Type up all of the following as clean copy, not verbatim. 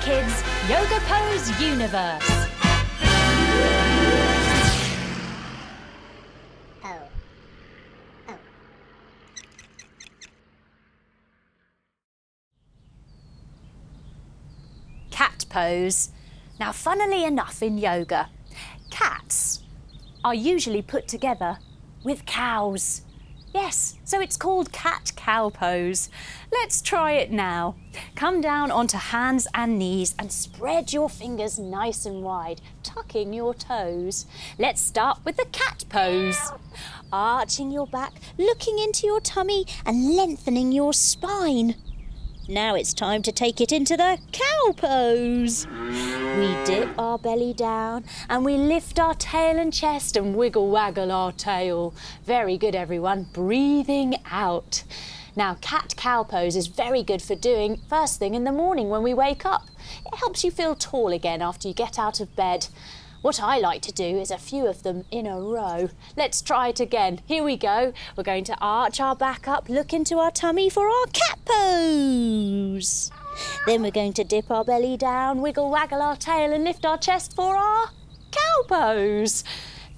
Kids Yoga Pose Universe. Cat pose. Now, funnily enough, in yoga, cats are usually put together with cows. Yes, so it's called cat-cow pose. Let's try it now. Come down onto hands and knees and spread your fingers nice and wide, tucking your toes. Let's start with the cat pose. Arching your back, looking into your tummy and lengthening your spine. Now it's time to take it into the cow pose. We dip our belly down and we lift our tail and chest and wiggle waggle our tail. Very good, everyone. Breathing out. Now, cat-cow pose is very good for doing first thing in the morning when we wake up. It helps you feel tall again after you get out of bed. What I like to do is a few of them in a row. Let's try it again. Here we go. We're going to arch our back up, look into our tummy for our cat pose. Then we're going to dip our belly down, wiggle waggle our tail and lift our chest for our cow pose.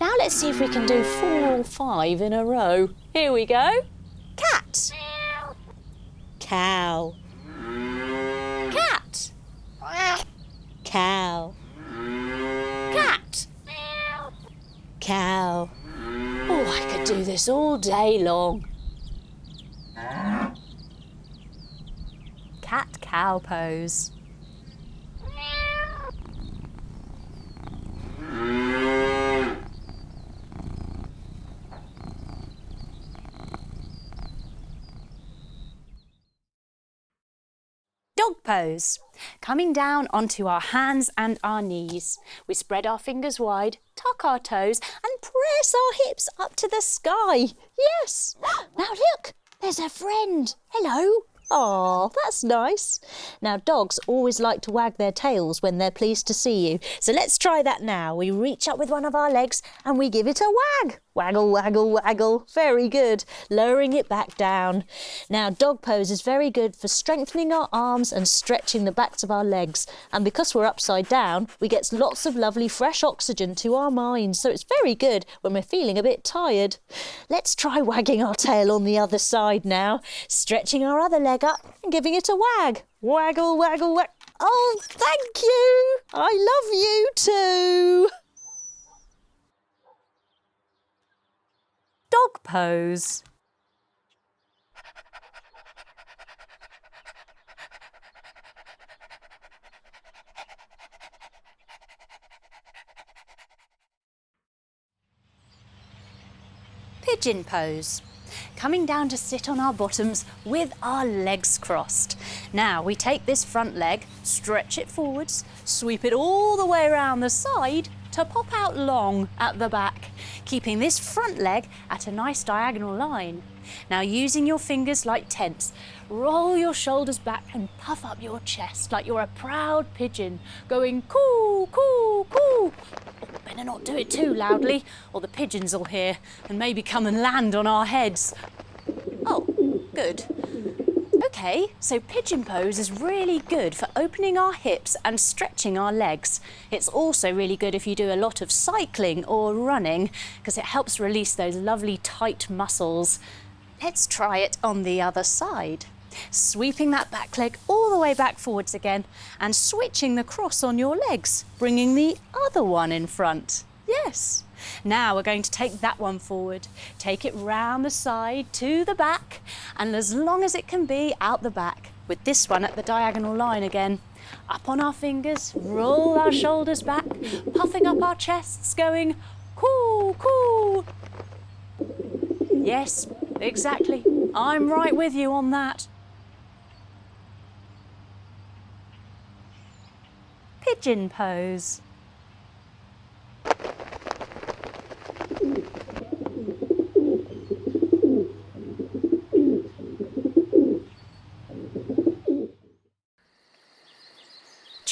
Now let's see if we can do 4 or 5 in a row. Here we go. Cat. Cow. Cat. Cow. Cat. Cow. Oh, I could do this all day long. Cat-cow pose. Dog pose. Coming down onto our hands and our knees. We spread our fingers wide, tuck our toes and press our hips up to the sky. Yes! Now look, there's a friend. Hello. Oh, that's nice. Now, dogs always like to wag their tails when they're pleased to see you. So let's try that now. We reach up with one of our legs and we give it a wag. Waggle, waggle, waggle. Very good. Lowering it back down. Now, dog pose is very good for strengthening our arms and stretching the backs of our legs. And because we're upside down, we get lots of lovely fresh oxygen to our minds. So it's very good when we're feeling a bit tired. Let's try wagging our tail on the other side now. Stretching our other leg up and giving it a wag. Waggle, waggle, wag. Oh, thank you. I love you too. Dog pose. Pigeon pose. Coming down to sit on our bottoms with our legs crossed. Now we take this front leg, stretch it forwards, sweep it all the way around the side to pop out long at the back, keeping this front leg at a nice diagonal line. Now using your fingers like tents, roll your shoulders back and puff up your chest like you're a proud pigeon, going coo, coo, coo. Oh, better not do it too loudly or the pigeons will hear and maybe come and land on our heads. Oh, good. Okay, so pigeon pose is really good for opening our hips and stretching our legs. It's also really good if you do a lot of cycling or running because it helps release those lovely tight muscles. Let's try it on the other side. Sweeping that back leg all the way back forwards again and switching the cross on your legs, bringing the other one in front. Yes. Now we're going to take that one forward, take it round the side to the back and as long as it can be out the back with this one at the diagonal line again. Up on our fingers, roll our shoulders back, puffing up our chests going coo, coo. Yes, exactly. I'm right with you on that. Pigeon pose.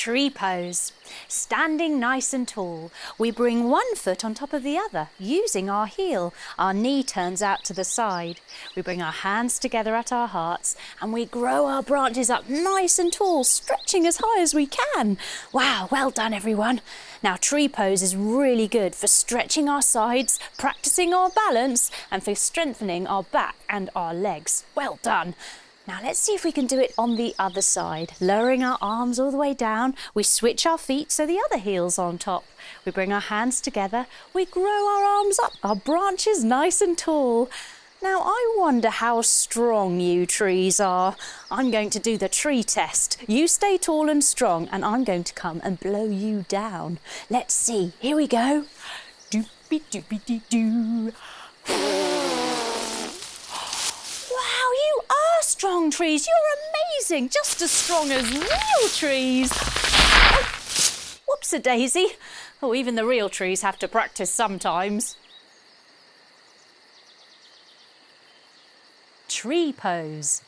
Tree pose. Standing nice and tall, we bring one foot on top of the other using our heel. Our knee turns out to the side. We bring our hands together at our hearts and we grow our branches up nice and tall, stretching as high as we can. Wow, well done everyone. Now tree pose is really good for stretching our sides, practicing our balance and for strengthening our back and our legs. Well done. Now let's see if we can do it on the other side. Lowering our arms all the way down, we switch our feet so the other heel's on top. We bring our hands together, we grow our arms up, our branches nice and tall. Now I wonder how strong you trees are. I'm going to do the tree test. You stay tall and strong and I'm going to come and blow you down. Let's see, here we go. Doopy doopy dee doo. Wow, you are strong trees. You're amazing. Just as strong as real trees. Oh, whoops-a-daisy. Oh, even the real trees have to practice sometimes. Tree pose.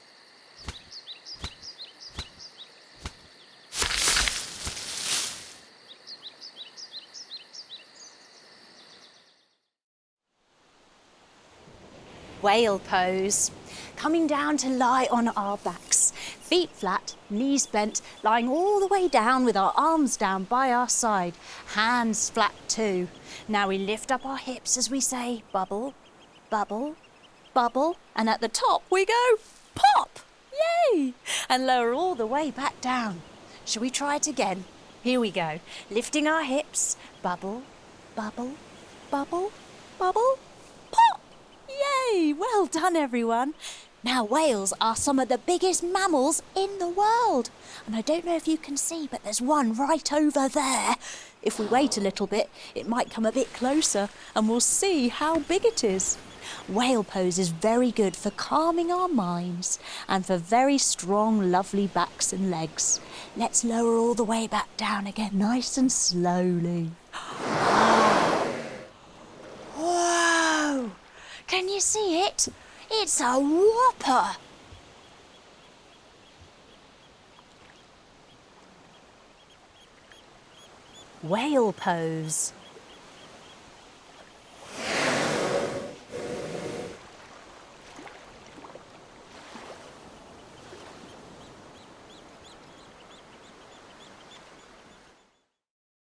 Whale pose. Coming down to lie on our backs. Feet flat, knees bent, lying all the way down with our arms down by our side. Hands flat too. Now we lift up our hips as we say bubble, bubble, bubble. And at the top we go pop. Yay! And lower all the way back down. Shall we try it again? Here we go. Lifting our hips. Bubble, bubble, bubble, bubble, pop. Yay! Well done, everyone. Now, whales are some of the biggest mammals in the world. And I don't know if you can see, but there's one right over there. If we wait a little bit, it might come a bit closer and we'll see how big it is. Whale pose is very good for calming our minds and for very strong, lovely backs and legs. Let's lower all the way back down again, nice and slowly. Whoa! Can you see it? It's a whopper! Whale pose.